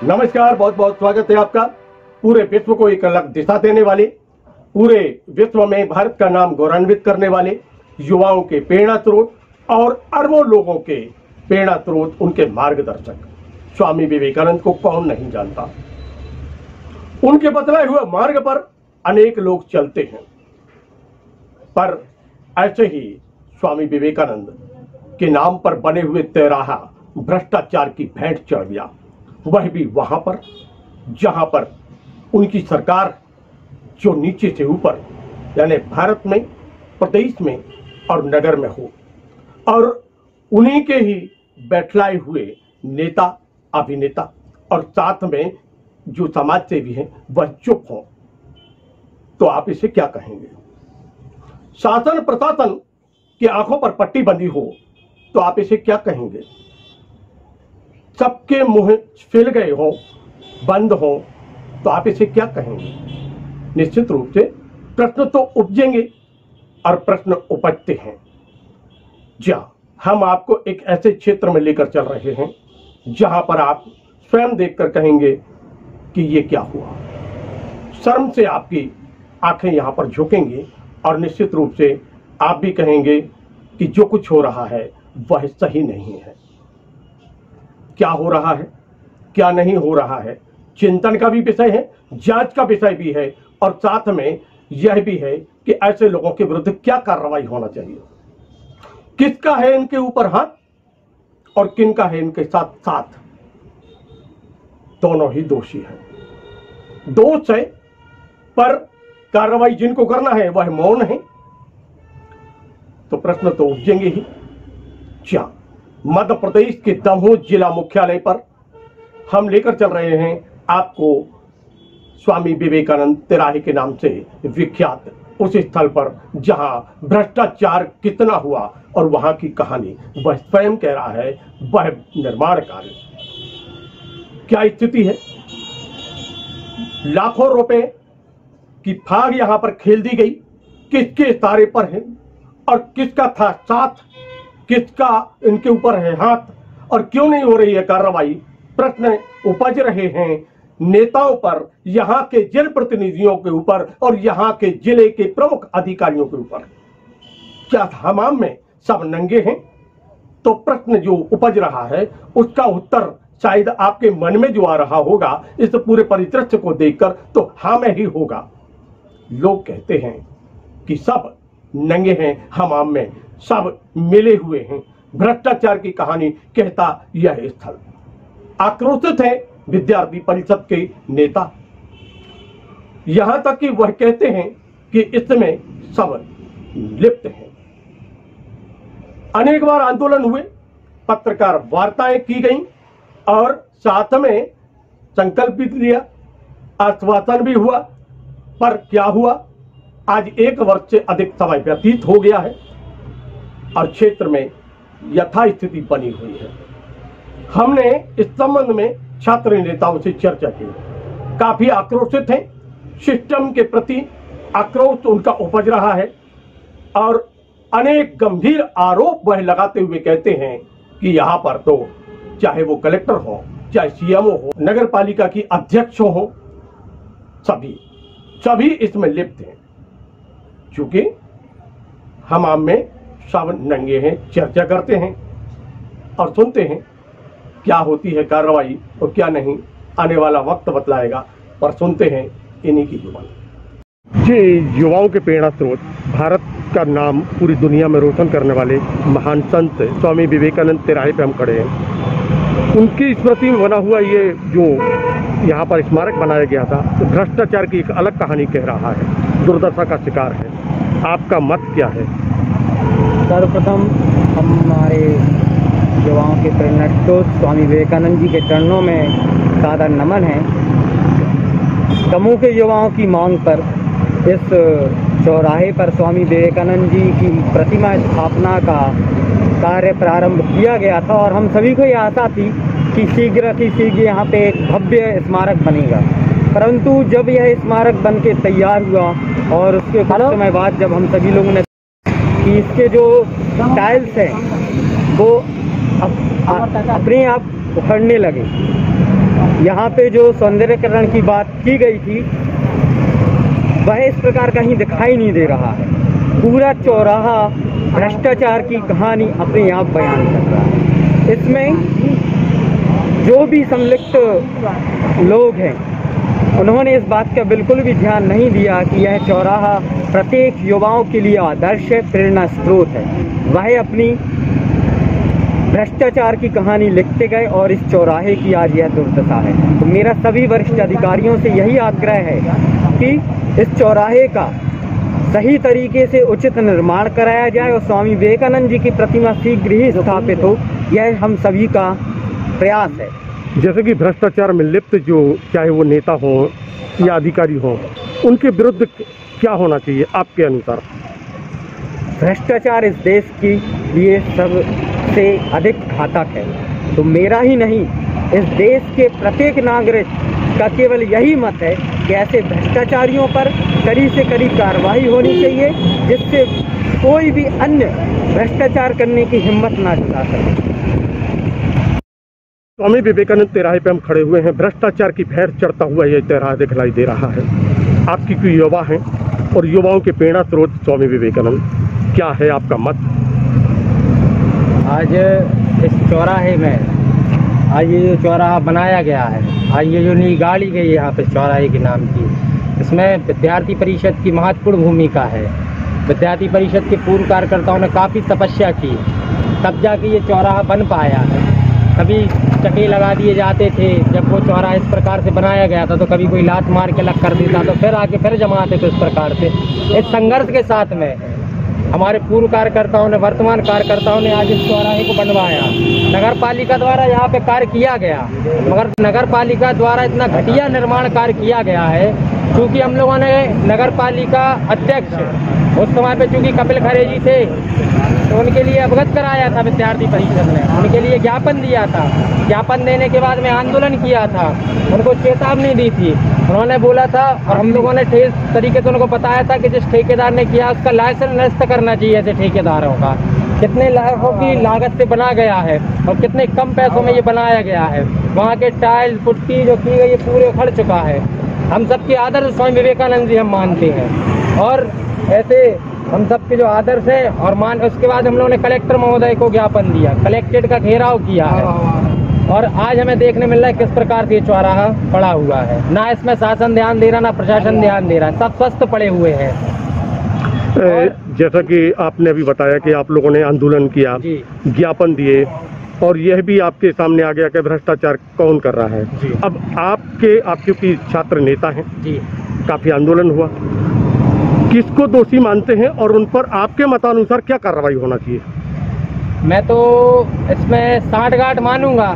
नमस्कार, बहुत बहुत स्वागत है आपका। पूरे विश्व को एक अलग दिशा देने वाले, पूरे विश्व में भारत का नाम गौरवान्वित करने वाले, युवाओं के प्रेरणा स्रोत और अरबों लोगों के प्रेरणा स्रोत, उनके मार्गदर्शक स्वामी विवेकानंद को कौन नहीं जानता। उनके बतलाए हुए मार्ग पर अनेक लोग चलते हैं, पर ऐसे ही स्वामी विवेकानंद के नाम पर बने हुए तिराहा भ्रष्टाचार की भेंट चढ़ गया, वह भी वहां पर जहां पर उनकी सरकार जो नीचे से ऊपर यानी भारत में, प्रदेश में और नगर में हो, और उन्हीं के ही बैठलाए हुए नेता, अभिनेता और साथ में जो समाज सेवी हैं वह चुप हो, तो आप इसे क्या कहेंगे। शासन प्रशासन की आंखों पर पट्टी बंदी हो तो आप इसे क्या कहेंगे। सबके मुंह फिल गए हो, बंद हो, तो आप इसे क्या कहेंगे। निश्चित रूप से प्रश्न तो उपजेंगे और प्रश्न उपजते हैं। जहां हम आपको एक ऐसे क्षेत्र में लेकर चल रहे हैं जहां पर आप स्वयं देखकर कहेंगे कि ये क्या हुआ। शर्म से आपकी आंखें यहां पर झुकेंगी और निश्चित रूप से आप भी कहेंगे कि जो कुछ हो रहा है वह सही नहीं है। क्या हो रहा है, क्या नहीं हो रहा है, चिंतन का भी विषय है, जांच का विषय भी है, और साथ में यह भी है कि ऐसे लोगों के विरुद्ध क्या कार्रवाई होना चाहिए। किसका है इनके ऊपर हाथ और किनका है इनके साथ साथ। दोनों ही दोषी हैं। दोष है, पर कार्रवाई जिनको करना है वह मौन है, तो प्रश्न तो उपजेंगे ही। मध्य प्रदेश के दमोह जिला मुख्यालय पर हम लेकर चल रहे हैं आपको स्वामी विवेकानंद तिराहे के नाम से विख्यात उस स्थल पर जहां भ्रष्टाचार कितना हुआ और वहां की कहानी वह स्वयं कह रहा है। वह निर्माण कार्य क्या स्थिति है। लाखों रुपए की फाग यहां पर खेल दी गई, किसके इशारे पर है और किसका था साथ, किसका इनके ऊपर है हाथ, और क्यों नहीं हो रही है कार्रवाई। प्रश्न उपज रहे हैं नेताओं पर, यहां के जनप्रतिनिधियों के ऊपर और यहां के जिले के प्रमुख अधिकारियों के ऊपर। क्या हमाम में सब नंगे हैं। तो प्रश्न जो उपज रहा है उसका उत्तर शायद आपके मन में जो आ रहा होगा इस पूरे परिदृश्य को देखकर तो हाँ में ही होगा। लोग कहते हैं कि सब नंगे हैं, हमाम में सब मिले हुए हैं। भ्रष्टाचार की कहानी कहता यह स्थल। आक्रोशित है विद्यार्थी परिषद के नेता, यहां तक कि वह कहते हैं कि इसमें सब लिप्त हैं। अनेक बार आंदोलन हुए, पत्रकार वार्ताएं की गई और साथ में संकल्प भी लिया, आश्वासन भी हुआ, पर क्या हुआ। आज 1 वर्ष से अधिक समय व्यतीत हो गया है और क्षेत्र में यथास्थिति बनी हुई है। हमने इस संबंध में छात्र नेताओं से चर्चा की, काफी आक्रोशित हैं। सिस्टम के प्रति आक्रोश उनका उपज रहा है और अनेक गंभीर आरोप वह लगाते हुए कहते हैं कि यहाँ पर तो चाहे वो कलेक्टर हो, चाहे सीएमओ हो, नगर पालिका की अध्यक्ष हो, सभी इसमें लिप्त हैं। चूंकि हमाम में सब नंगे हैं, चर्चा करते हैं और सुनते हैं क्या होती है कार्रवाई और क्या नहीं, आने वाला वक्त बतलाएगा, पर सुनते हैं इन्हीं की जुबान। जी, युवाओं के प्रेरणा स्रोत, भारत का नाम पूरी दुनिया में रोशन करने वाले महान संत स्वामी विवेकानंद तिराहे पे हम खड़े हैं। उनकी स्मृति में बना हुआ ये जो यहाँ पर स्मारक बनाया गया था, तो भ्रष्टाचार की एक अलग कहानी कह रहा है, दुर्दशा का शिकार है। आपका मत क्या है। सर्वप्रथम हमारे युवाओं के प्रेरणा स्रोत स्वामी विवेकानंद जी के चरणों में सादर नमन है। दमोह के युवाओं की मांग पर इस चौराहे पर स्वामी विवेकानंद जी की प्रतिमा स्थापना का कार्य प्रारंभ किया गया था और हम सभी को ये आशा थी कि शीघ्र यहाँ पे एक भव्य स्मारक बनेगा। परंतु जब यह स्मारक बन के तैयार हुआ और उसके कुछ समय बाद जब हम सभी लोगों ने कि इसके जो टाइल्स हैं वो अपने आप उखड़ने लगे। यहाँ पे जो सौंदर्यीकरण की बात की गई थी वह इस प्रकार कहीं दिखाई नहीं दे रहा है। पूरा चौराहा भ्रष्टाचार की कहानी अपने आप बयान कर रहा है। इसमें जो भी संलिप्त लोग हैं उन्होंने इस बात का बिल्कुल भी ध्यान नहीं दिया कि यह चौराहा प्रत्येक युवाओं के लिए आदर्श है, प्रेरणा स्रोत है। वह अपनी भ्रष्टाचार की कहानी लिखते गए और इस चौराहे की आज यह दुर्दशा है। तो मेरा सभी वरिष्ठ अधिकारियों से यही आग्रह है कि इस चौराहे का सही तरीके से उचित निर्माण कराया जाए और स्वामी विवेकानंद जी की प्रतिमा शीघ्र ही स्थापित हो। यह हम सभी का प्रयास है। जैसे कि भ्रष्टाचार में लिप्त जो चाहे वो नेता हो या अधिकारी हो, उनके विरुद्ध क्या होना चाहिए आपके अनुसार? भ्रष्टाचार इस देश के लिए सबसे अधिक घातक है। तो मेरा ही नहीं, इस देश के प्रत्येक नागरिक का केवल यही मत है कि ऐसे भ्रष्टाचारियों पर कड़ी से कड़ी कार्रवाई होनी चाहिए, जिससे कोई भी अन्य भ्रष्टाचार करने की हिम्मत ना जुटा सके। स्वामी विवेकानंद तिराहे पे हम खड़े हुए हैं। भ्रष्टाचार की भैर चढ़ता हुआ ये तिराहा दिखलाई दे रहा है। आपकी कोई युवा हैं और युवाओं के प्रेरणा स्रोत स्वामी विवेकानंद, क्या है आपका मत? आज इस चौराहे में आज ये जो चौराहा बनाया गया है, आज ये जो नई गाड़ी गई यहाँ पे चौराहे के नाम की, इसमें विद्यार्थी परिषद की महत्वपूर्ण भूमिका है। विद्यार्थी परिषद के पूर्व कार्यकर्ताओं ने काफ़ी तपस्या की, तब जाके ये चौराहा बन पाया है। कभी चक्के लगा दिए जाते थे, जब वो चौराहा इस प्रकार से बनाया गया था तो कभी कोई लात मार के अलग कर देता तो फिर आके फिर जमाते थे। इस प्रकार से इस संघर्ष के साथ में हमारे पूर्व कार्यकर्ताओं ने, वर्तमान कार्यकर्ताओं ने आज इस चौराहे को बनवाया। नगर पालिका द्वारा यहाँ पे कार्य किया गया, मगर नगर पालिका द्वारा इतना घटिया निर्माण कार्य किया गया है। क्योंकि हम लोगों ने नगर पालिका अध्यक्ष उस समय पे चूँकि कपिल खरे जी थे तो उनके लिए अवगत कराया था विद्यार्थी परिषद ने, उनके लिए ज्ञापन दिया था। ज्ञापन देने के बाद में आंदोलन किया था, उनको चेतावनी दी थी। उन्होंने बोला था और हम लोगों ने ठेस तरीके से उनको बताया था कि जिस ठेकेदार ने किया उसका लाइसेंस निरस्त करना चाहिए। ऐसे ठेकेदारों का कितने लाखों की लागत से बना गया है और कितने कम पैसों में ये बनाया गया है। वहाँ के टाइल्स पुट्टी जो की गई पूरे उखड़ चुका है। हम सबके आदर्श स्वामी विवेकानंद जी हम मानते हैं और ऐसे हम सबके जो आदर्श है और उसके बाद हम लोगों ने कलेक्टर महोदय को ज्ञापन दिया, कलेक्ट्रेट का घेराव किया है और आज हमें देखने मिल रहा है किस प्रकार से ये चौराहा पड़ा हुआ है। ना इसमें शासन ध्यान दे रहा, ना प्रशासन ध्यान दे रहा, सब स्वस्थ पड़े हुए हैं। जैसा कि आपने अभी बताया कि आप लोगों ने आंदोलन किया, ज्ञापन दिए और यह भी आपके सामने आ गया कि भ्रष्टाचार कौन कर रहा है। अब आप क्योंकि छात्र नेता हैं, काफी आंदोलन हुआ, किसको दोषी मानते हैं और उन पर आपके मतानुसार क्या कार्रवाई होना चाहिए? मैं तो इसमें साठगांठ मानूंगा।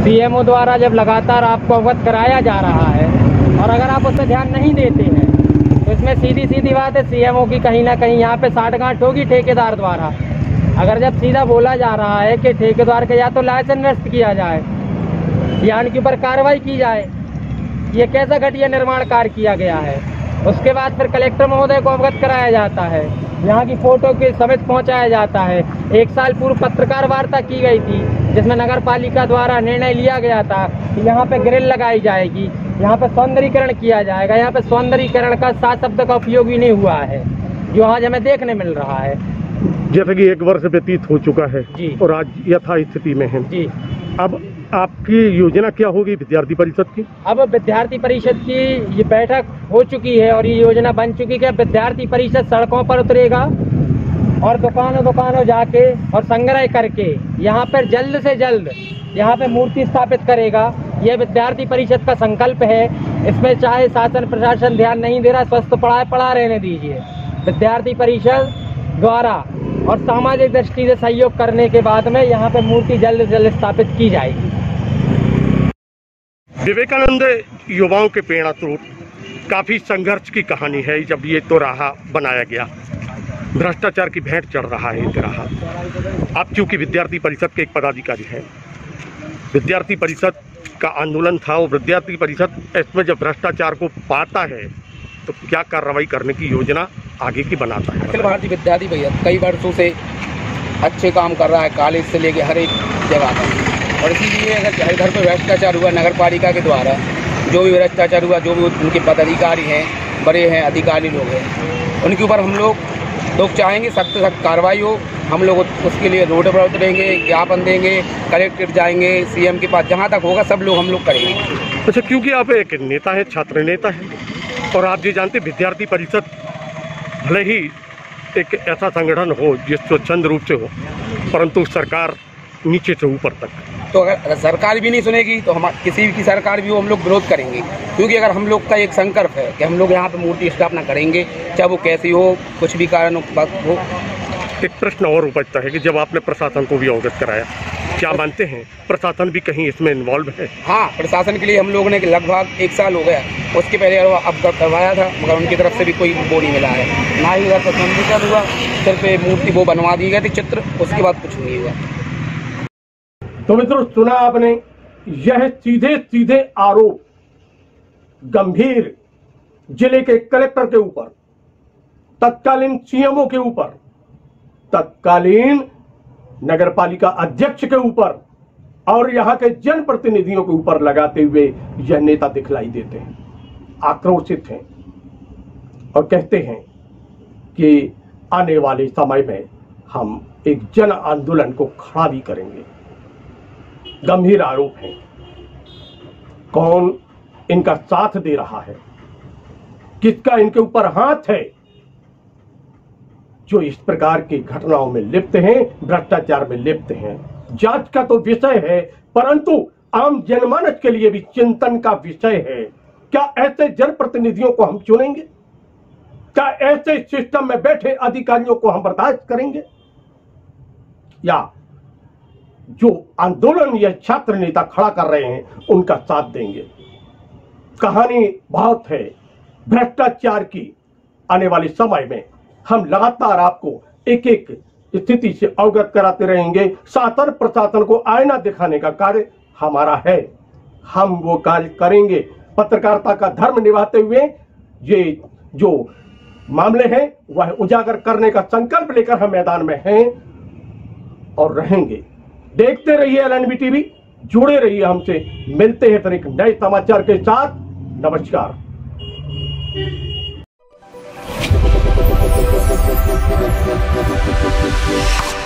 सीएमओ द्वारा जब लगातार आपको अवगत कराया जा रहा है और अगर आप उस पर ध्यान नहीं देते हैं तो इसमें सीधी सीधी बात है सीएमओ की कहीं ना कहीं यहाँ पे साठगांठ होगी ठेकेदार द्वारा। अगर जब सीधा बोला जा रहा है कि ठेकेदार का या तो लाइसेंस निरस्त किया जाए या उनके ऊपर कार्रवाई की जाए, ये कैसा घटिया निर्माण कार्य किया गया है। उसके बाद फिर कलेक्टर महोदय को अवगत कराया जाता है, यहाँ की फोटो के समेत पहुँचाया जाता है। 1 साल पूर्व पत्रकार वार्ता की गई थी जिसमें नगर पालिका द्वारा निर्णय लिया गया था कि यहाँ पे ग्रिल लगाई जाएगी, यहाँ पे सौंदर्यीकरण किया जाएगा। यहाँ पे सौंदर्यीकरण का 7 शब्द का उपयोग भी नहीं हुआ है जो आज हमें देखने मिल रहा है। जैसे कि 1 वर्ष व्यतीत हो चुका है और आज यथा स्थिति में है जी। अब आपकी योजना क्या होगी विद्यार्थी परिषद की? अब विद्यार्थी परिषद की ये बैठक हो चुकी है और ये योजना बन चुकी है। विद्यार्थी परिषद सड़कों पर उतरेगा और दुकानों जाके और संग्रह करके यहाँ पर जल्द से जल्द यहाँ पे मूर्ति स्थापित करेगा। यह विद्यार्थी परिषद का संकल्प है। इसमें चाहे शासन प्रशासन ध्यान नहीं दे रहा, स्वस्थ पड़ा रहने दीजिए। विद्यार्थी परिषद द्वारा और सामाजिक दृष्टि से सहयोग करने के बाद में यहाँ पे मूर्ति जल्द से जल्द स्थापित की जाएगी। विवेकानंद युवाओं के प्रेरणा स्रोत, काफी संघर्ष की कहानी है। जब ये चौराहा बनाया गया, भ्रष्टाचार की भेंट चढ़ रहा है ये चौराहा। आप चूंकि विद्यार्थी परिषद के एक पदाधिकारी हैं, विद्यार्थी परिषद का आंदोलन था और विद्यार्थी परिषद इसमें जब भ्रष्टाचार को पाता है तो क्या कार्रवाई करने की योजना आगे की बनाता है? अखिल भारतीय विद्यार्थी परिषद कई वर्षों से अच्छे काम कर रहा है, कॉलेज से लेके हर एक जगह पर। और इसीलिए अगर घर पर भ्रष्टाचार हुआ नगर पालिका के द्वारा, जो भी भ्रष्टाचार हुआ, जो भी उनके पदाधिकारी हैं, बड़े हैं, अधिकारी लोग हैं, उनके ऊपर हम लोग चाहेंगे सख्त से सख्त कार्रवाई हो। हम लोग उसके लिए रोड पर उतरेंगे, ज्ञापन देंगे, कलेक्ट्रेट जाएंगे, सीएम के पास, जहाँ तक होगा सब लोग हम लोग करेंगे। अच्छा, क्योंकि आप एक नेता है, छात्र नेता है, और आप ये जानते विद्यार्थी परिषद भले ही एक ऐसा संगठन हो जिस स्वच्छंद रूप से हो, परंतु सरकार नीचे से ऊपर तक, तो अगर सरकार भी नहीं सुनेगी तो हम किसी की सरकार भी हो हम लोग विरोध करेंगे। क्योंकि अगर हम लोग का एक संकल्प है कि हम लोग यहाँ पे मूर्ति स्थापना करेंगे, चाहे वो कैसी हो, कुछ भी कारण हो। एक प्रश्न और उपजता है कि जब आपने प्रशासन को भी अवगत कराया, क्या मानते हैं प्रशासन भी कहीं इसमें इन्वॉल्व है? हाँ, प्रशासन के लिए हम लोगों ने लगभग 1 साल हो गया, उसके पहले अवगत करवाया था, मगर उनकी तरफ से भी कोई वो नहीं मिला है। ना ही उधर पर संदेश हुआ, सिर्फ मूर्ति वो बनवा दी गई थी चित्र, उसके बाद कुछ नहीं हुआ। तो मित्रों, सुना आपने, यह सीधे सीधे आरोप गंभीर जिले के कलेक्टर के ऊपर, तत्कालीन सीएमओ के ऊपर, तत्कालीन नगरपालिका अध्यक्ष के ऊपर और यहां के जनप्रतिनिधियों के ऊपर लगाते हुए यह नेता दिखलाई देते हैं, आक्रोशित हैं और कहते हैं कि आने वाले समय में हम एक जन आंदोलन को खड़ा भी करेंगे। गंभीर आरोप है। कौन इनका साथ दे रहा है, किसका इनके ऊपर हाथ है जो इस प्रकार की घटनाओं में लिप्त हैं, भ्रष्टाचार में लिप्त हैं? जांच का तो विषय है, परंतु आम जनमानस के लिए भी चिंतन का विषय है। क्या ऐसे जनप्रतिनिधियों को हम चुनेंगे? क्या ऐसे सिस्टम में बैठे अधिकारियों को हम बर्दाश्त करेंगे, या जो आंदोलन या छात्र नेता खड़ा कर रहे हैं उनका साथ देंगे? कहानी बहुत है भ्रष्टाचार की। आने वाले समय में हम लगातार आपको एक एक स्थिति से अवगत कराते रहेंगे। शासन प्रशासन को आईना दिखाने का कार्य हमारा है, हम वो कार्य करेंगे। पत्रकारिता का धर्म निभाते हुए ये जो मामले हैं वह उजागर करने का संकल्प लेकर हम मैदान में हैं और रहेंगे। देखते रहिए LNB टीवी, जुड़े रहिए हमसे। मिलते हैं फिर एक नए समाचार के साथ। नमस्कार। We'll be right back.